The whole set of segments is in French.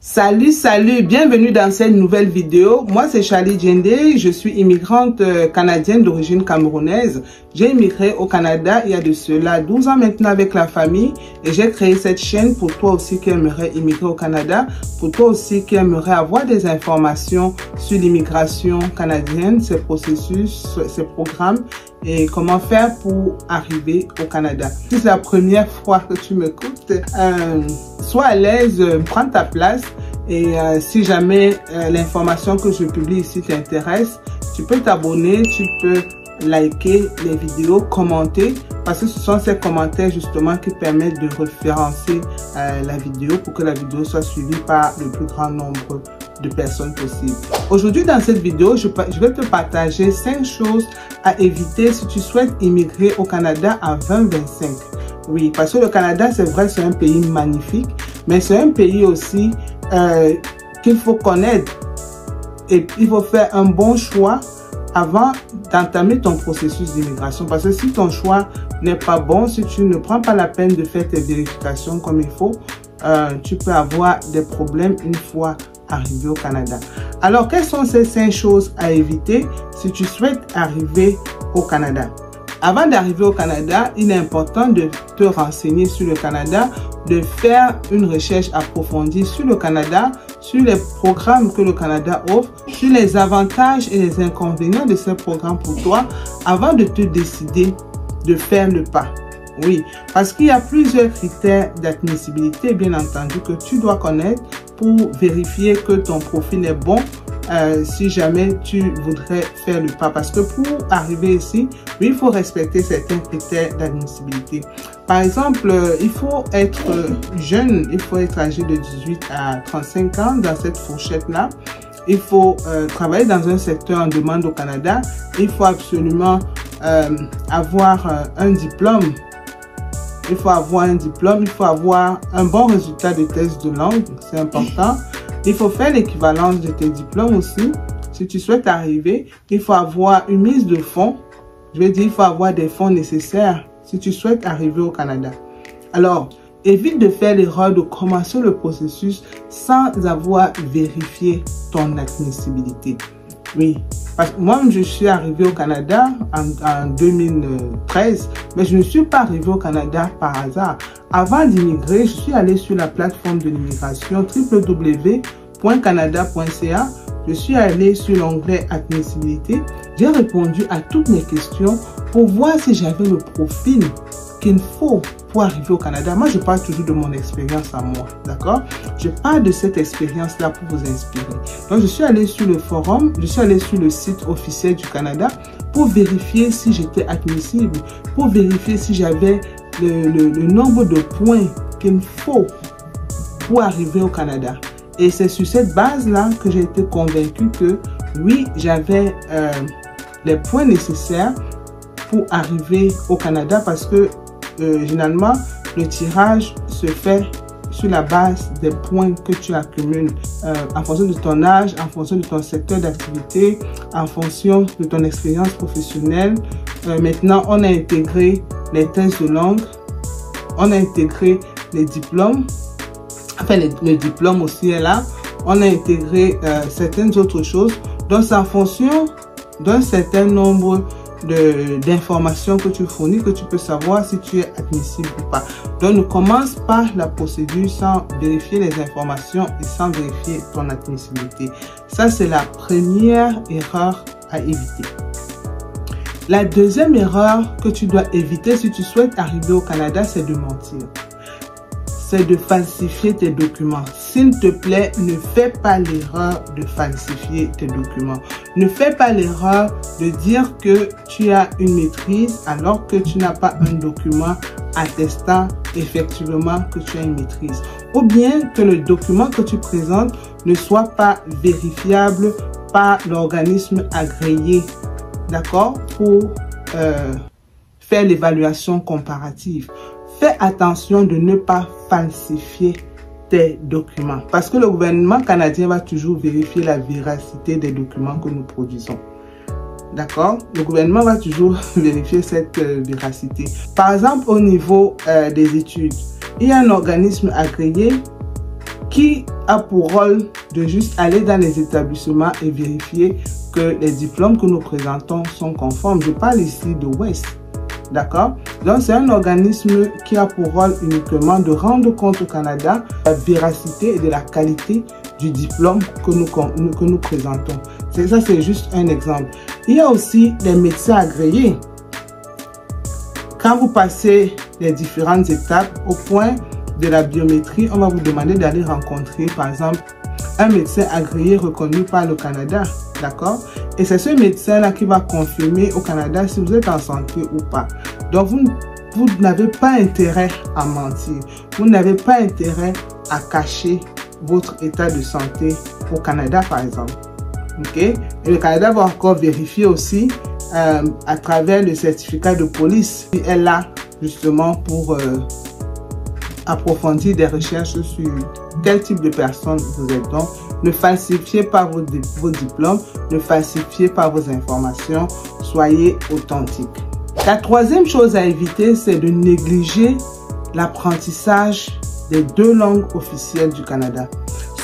Salut, bienvenue dans cette nouvelle vidéo. Moi, c'est Charlie Djendé, je suis immigrante canadienne d'origine camerounaise. J'ai immigré au Canada il y a de cela 12 ans maintenant avec la famille et j'ai créé cette chaîne pour toi aussi qui aimerais immigrer au Canada, pour toi aussi qui aimerais avoir des informations sur l'immigration canadienne, ses processus, ses programmes et comment faire pour arriver au Canada. Si c'est la première fois que tu m'écoutes, sois à l'aise, prends ta place. Et si jamais l'information que je publie ici t'intéresse, tu peux t'abonner, tu peux liker les vidéos, commenter, parce que ce sont ces commentaires justement qui permettent de référencer la vidéo pour que la vidéo soit suivie par le plus grand nombre de personnes possible. Aujourd'hui dans cette vidéo, je vais te partager 5 choses à éviter si tu souhaites immigrer au Canada en 2025. Oui, parce que le Canada, c'est vrai, c'est un pays magnifique, mais c'est un pays aussi qu'il faut connaître et il faut faire un bon choix avant d'entamer ton processus d'immigration, parce que si ton choix n'est pas bon, si tu ne prends pas la peine de faire tes vérifications comme il faut, tu peux avoir des problèmes une fois arrivé au Canada. Alors, quelles sont ces 5 choses à éviter si tu souhaites arriver au Canada? Avant d'arriver au Canada, il est important de te renseigner sur le Canada, de faire une recherche approfondie sur le Canada, sur les programmes que le Canada offre, sur les avantages et les inconvénients de ces programmes pour toi, avant de te décider de faire le pas. Oui, parce qu'il y a plusieurs critères d'admissibilité, bien entendu, que tu dois connaître pour vérifier que ton profil est bon. Si jamais tu voudrais faire le pas, parce que pour arriver ici, oui, il faut respecter certains critères d'admissibilité. Par exemple, il faut être jeune, il faut être âgé de 18 à 35 ans dans cette fourchette-là. Il faut travailler dans un secteur en demande au Canada. Il faut absolument avoir un diplôme. Il faut avoir un diplôme, il faut avoir un bon résultat de test de langue, c'est important. Il faut faire l'équivalence de tes diplômes aussi. Si tu souhaites arriver, il faut avoir une mise de fonds. Je veux dire, il faut avoir des fonds nécessaires si tu souhaites arriver au Canada. Alors, évite de faire l'erreur de commencer le processus sans avoir vérifié ton admissibilité. Oui, parce que moi, je suis arrivé au Canada en 2013, mais je ne suis pas arrivé au Canada par hasard. Avant d'immigrer, je suis allé sur la plateforme de l'immigration www.canada.ca. Je suis allé sur l'onglet admissibilité. J'ai répondu à toutes mes questions pour voir si j'avais le profil qu'il faut pour arriver au Canada. Moi, je parle toujours de mon expérience à moi, d'accord? Je parle de cette expérience-là pour vous inspirer. Donc, je suis allé sur le forum, je suis allé sur le site officiel du Canada pour vérifier si j'étais admissible, pour vérifier si j'avais le nombre de points qu'il faut pour arriver au Canada. Et c'est sur cette base-là que j'ai été convaincue que oui, j'avais les points nécessaires pour arriver au Canada, parce que généralement, le tirage se fait sur la base des points que tu accumules en fonction de ton âge, en fonction de ton secteur d'activité, en fonction de ton expérience professionnelle. Maintenant, on a intégré les tests de langue, on a intégré les diplômes, enfin le diplôme aussi est là, on a intégré certaines autres choses. Donc, c'est en fonction d'un certain nombre d'informations que tu fournis que tu peux savoir si tu es admissible ou pas. Donc, ne commence pas la procédure sans vérifier les informations et sans vérifier ton admissibilité. Ça, c'est la première erreur à éviter. La deuxième erreur que tu dois éviter si tu souhaites arriver au Canada, c'est de mentir. C'est de falsifier tes documents. S'il te plaît, ne fais pas l'erreur de falsifier tes documents. Ne fais pas l'erreur de dire que tu as une maîtrise alors que tu n'as pas un document attestant effectivement que tu as une maîtrise. Ou bien que le document que tu présentes ne soit pas vérifiable par l'organisme agréé, d'accord, pour faire l'évaluation comparative. Fais attention de ne pas falsifier tes documents, parce que le gouvernement canadien va toujours vérifier la véracité des documents que nous produisons. D'accord? Le gouvernement va toujours vérifier cette véracité. Par exemple, au niveau des études, il y a un organisme agréé qui a pour rôle de juste aller dans les établissements et vérifier que les diplômes que nous présentons sont conformes. Je parle ici de WEST. D'accord? Donc, c'est un organisme qui a pour rôle uniquement de rendre compte au Canada de la véracité et de la qualité du diplôme que nous présentons. Ça, c'est juste un exemple. Il y a aussi les médecins agréés. Quand vous passez les différentes étapes au point de la biométrie, on va vous demander d'aller rencontrer, par exemple, un médecin agréé reconnu par le Canada. D'accord? Et c'est ce médecin-là qui va confirmer au Canada si vous êtes en santé ou pas. Donc, vous n'avez pas intérêt à mentir. Vous n'avez pas intérêt à cacher votre état de santé au Canada, par exemple. OK? Et le Canada va encore vérifier aussi à travers le certificat de police qui est là justement pour approfondir des recherches sur quel type de personne vous êtes. Donc, ne falsifiez pas vos diplômes, ne falsifiez pas vos informations, soyez authentiques. La troisième chose à éviter, c'est de négliger l'apprentissage des 2 langues officielles du Canada.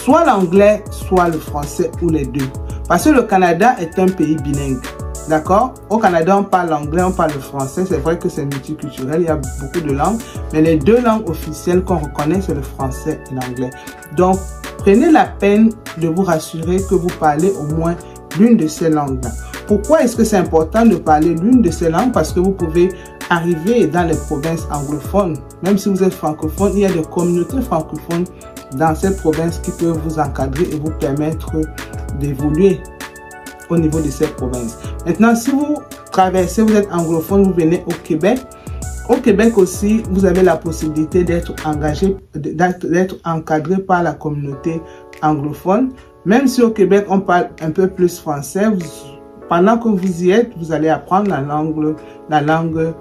Soit l'anglais, soit le français ou les deux. Parce que le Canada est un pays bilingue. D'accord? Au Canada, on parle l'anglais, on parle le français. C'est vrai que c'est multiculturel, il y a beaucoup de langues. Mais les 2 langues officielles qu'on reconnaît, c'est le français et l'anglais. Donc, prenez la peine de vous rassurer que vous parlez au moins l'une de ces langues-là. Pourquoi est-ce que c'est important de parler l'une de ces langues? Parce que vous pouvez arriver dans les provinces anglophones. Même si vous êtes francophone, il y a des communautés francophones dans ces provinces qui peuvent vous encadrer et vous permettre d'évoluer au niveau de ces provinces. Maintenant, si vous traversez, vous êtes anglophone, vous venez au Québec. Au Québec aussi, vous avez la possibilité d'être engagé, d'être encadré par la communauté anglophone. Même si au Québec, on parle un peu plus français, pendant que vous y êtes, vous allez apprendre la langue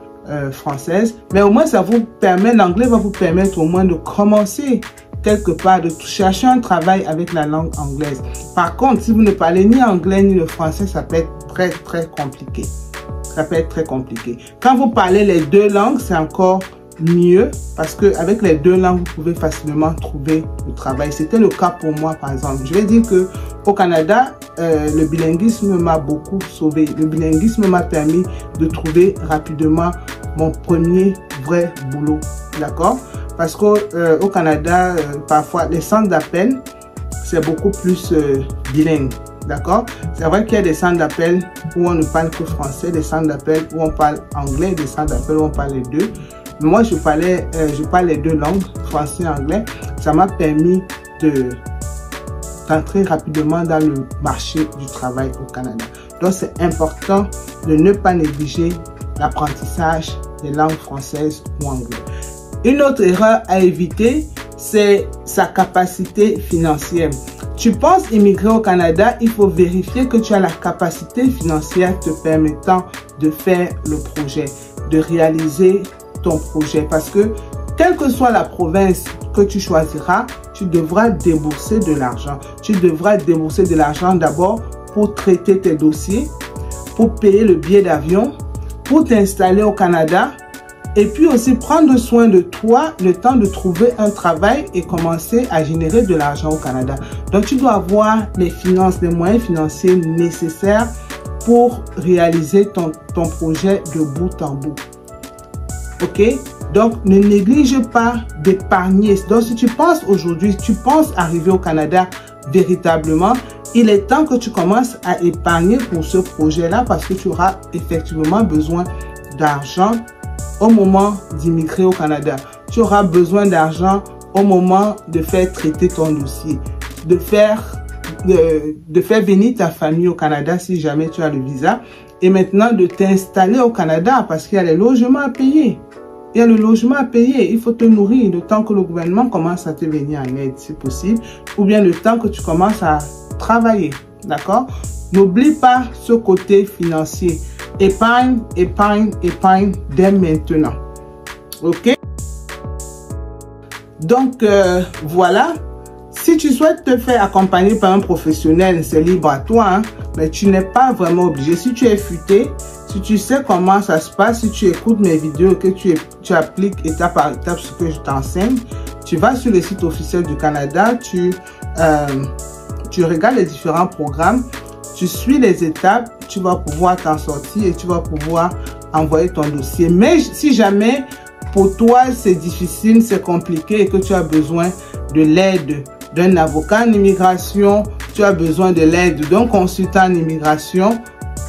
française. Mais au moins, ça vous permet, l'anglais va vous permettre au moins de commencer quelque part, de chercher un travail avec la langue anglaise. Par contre, si vous ne parlez ni anglais ni le français, ça peut être très compliqué. Ça peut être très compliqué. Quand vous parlez les 2 langues, c'est encore mieux parce qu'avec les 2 langues, vous pouvez facilement trouver le travail. C'était le cas pour moi, par exemple. Je vais dire qu'au Canada, le bilinguisme m'a beaucoup sauvé. Le bilinguisme m'a permis de trouver rapidement mon premier vrai boulot. D'accord? Parce qu'au Canada, parfois, les centres d'appel, c'est beaucoup plus bilingue. D'accord? C'est vrai qu'il y a des centres d'appel où on ne parle que français, des centres d'appel où on parle anglais, des centres d'appel où on parle les deux. Mais moi, je parle les 2 langues, français et anglais. Ça m'a permis d'entrer rapidement dans le marché du travail au Canada. Donc, c'est important de ne pas négliger l'apprentissage des langues françaises ou anglaises. Une autre erreur à éviter, c'est sa capacité financière. Tu penses immigrer au Canada, il faut vérifier que tu as la capacité financière te permettant de faire le projet, de réaliser ton projet. Parce que, quelle que soit la province que tu choisiras, tu devras débourser de l'argent. Tu devras débourser de l'argent d'abord pour traiter tes dossiers, pour payer le billet d'avion, pour t'installer au Canada, et puis aussi prendre soin de toi le temps de trouver un travail et commencer à générer de l'argent au Canada. Donc, tu dois avoir les finances, les moyens financiers nécessaires pour réaliser ton projet de bout en bout. OK? Donc, ne néglige pas d'épargner. Donc, si tu penses aujourd'hui, tu penses arriver au Canada véritablement, il est temps que tu commences à épargner pour ce projet-là parce que tu auras effectivement besoin d'argent au moment d'immigrer au Canada. Tu auras besoin d'argent au moment de faire traiter ton dossier, de faire venir ta famille au Canada si jamais tu as le visa et maintenant de t'installer au Canada parce qu'il y a les logements à payer. Il y a le logement à payer, il faut te nourrir le temps que le gouvernement commence à te venir en aide si possible ou bien le temps que tu commences à travailler. D'accord? N'oublie pas ce côté financier. Épargne, épargne, épargne dès maintenant. OK? Donc, voilà. Si tu souhaites te faire accompagner par un professionnel, c'est libre à toi, hein, mais tu n'es pas vraiment obligé. Si tu es futé, si tu sais comment ça se passe, si tu écoutes mes vidéos, que tu appliques étape par étape ce que je t'enseigne, Tu vas sur le site officiel du Canada, tu regardes les différents programmes, tu suis les étapes, tu vas pouvoir t'en sortir et tu vas pouvoir envoyer ton dossier. Mais si jamais pour toi c'est difficile, c'est compliqué et que tu as besoin de l'aide d'un avocat en immigration, tu as besoin de l'aide d'un consultant en immigration,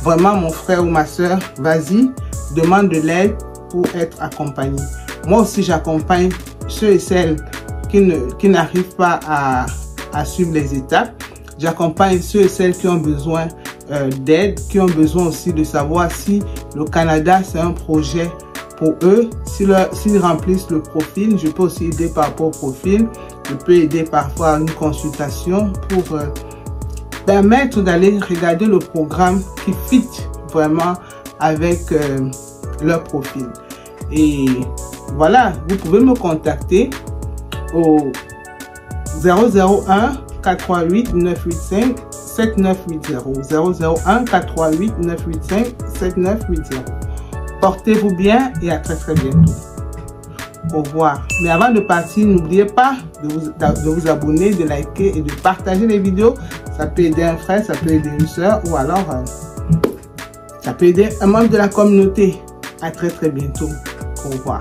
vraiment mon frère ou ma soeur, vas-y, demande de l'aide pour être accompagné. Moi aussi j'accompagne ceux et celles qui n'arrivent pas à suivre les étapes. J'accompagne ceux et celles qui ont besoin d'aide, qui ont besoin aussi de savoir si le Canada c'est un projet pour eux. S'ils remplissent le profil, je peux aussi aider par rapport au profil. Je peux aider parfois à une consultation pour permettre d'aller regarder le programme qui fit vraiment avec leur profil. Et voilà, vous pouvez me contacter au 001 438 985 7980 001 438 985 7980. Portez-vous bien et à très bientôt. Au revoir. Mais avant de partir, n'oubliez pas de vous abonner, de liker et de partager les vidéos. Ça peut aider un frère, ça peut aider une soeur ou alors ça peut aider un membre de la communauté. À très bientôt. Au revoir.